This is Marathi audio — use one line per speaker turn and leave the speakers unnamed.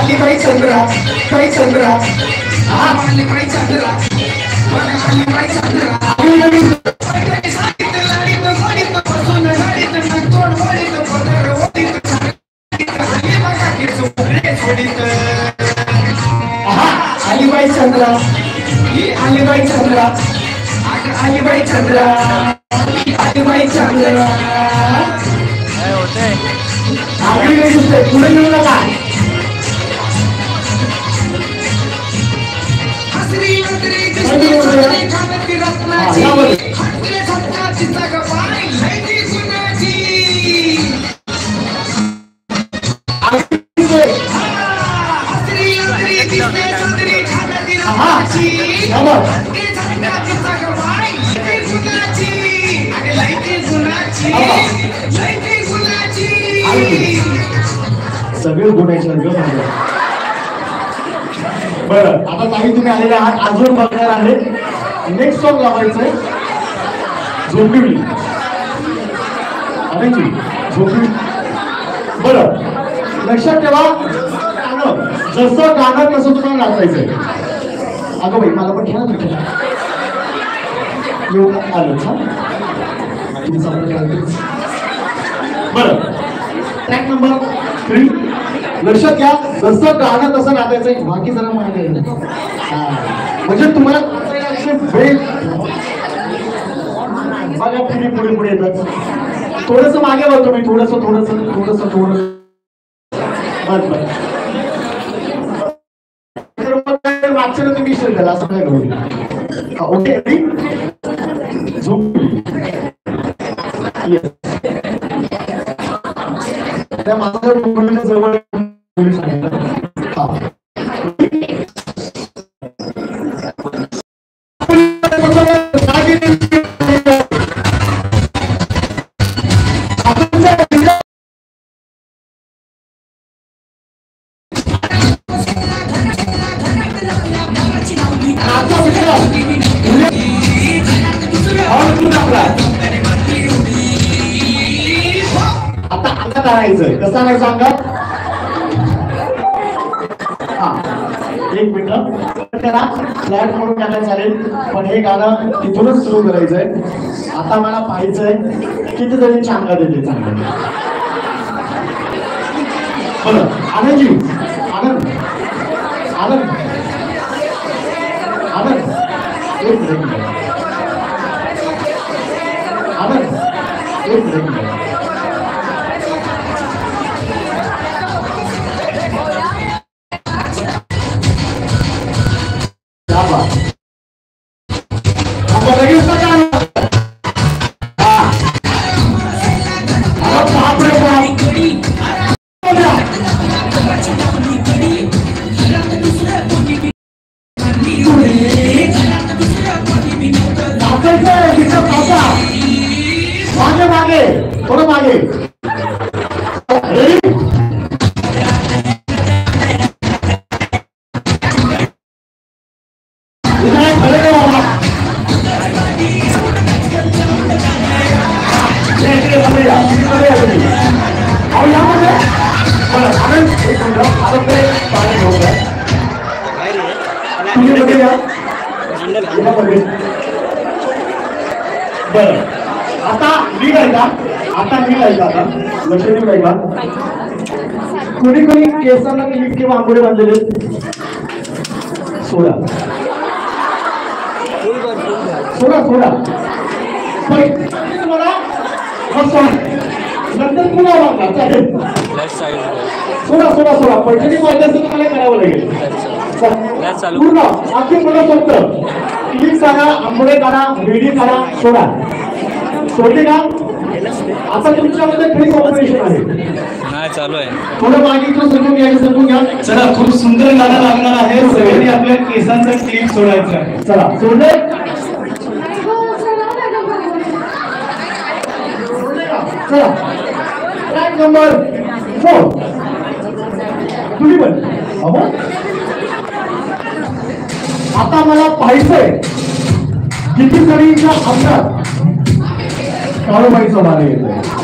अलीबाई चंद्रा बाई चंद्रा अलीबाई चंद्रा अलीबाई चंद्रा अलीबाई चंद्रा अलीबाई चंद्रा अलीबाई चंद्रा अलीबाई चंद्रा आगरी नाही दिसते पुढे येऊ नका सगळे गुणाचे बरं आता काही तुम्ही आलेले आहात अजून बघणार आहे नेक्स्ट सॉंग लावायचंय झोपिवली झोपिवली बरं लक्षात ठेवा जसं गाणं तसं तुम्हाला नाचायचंय अगं बाई मला पण ठेवा येऊ आलो बरं ट्रॅक नंबर 3 लक्षात घ्या जसं गाणं तसं नाचायचं बाकी जरा मागे म्हणजे तुम्हाला बघा पुढे पुढे पुढे येतात थोडस मागे वळतो मी थोडस मागच्या तुम्ही केला असं काय करू ओके त्या माझ्या जवळ कसा नाही सांगा एक मिनिट त्याला फ्लॅट म्हणून टाकायला चालेल पण हे गाणं तिथूनच सुरू करायचंय आता मला पाहायचंय किती जणी चांगला देते चांगलं आनंदजी आनंद आनंद आनंद एक मिनिट आनंद एक मिनिट मागे थोडं मागे बरं आता मी गायला आता लक्ष्मी गायला कोणी कोणी केसांना इतके बांबोडे बांधलेले सोडा सोडा सोडा मला नंतर पुन्हा वागला चालेल सोडा सोडा सोडा पैठणी पाहिजे तुम्हाला करावं लागेल पूर्ण अगदी मला फक्त क्लिप करा आंबोडे करा रेडी करा सोडा सोडले का आता तुमच्यामध्ये काही कॉम्पिटिशन आहे
नाही चालू आहे
थोडं मागे समजून घ्या चला खूप सुंदर गाणं लागणार आहे सगळ्यांनी आपल्या केसांचा क्लिप सोडायचा आहे चला सोडले चला ट्रॅक नंबर 4 तुम्ही पण आता मला पाहायचंय किती तरीचा आमदार काळूबाईचा मारे येतोय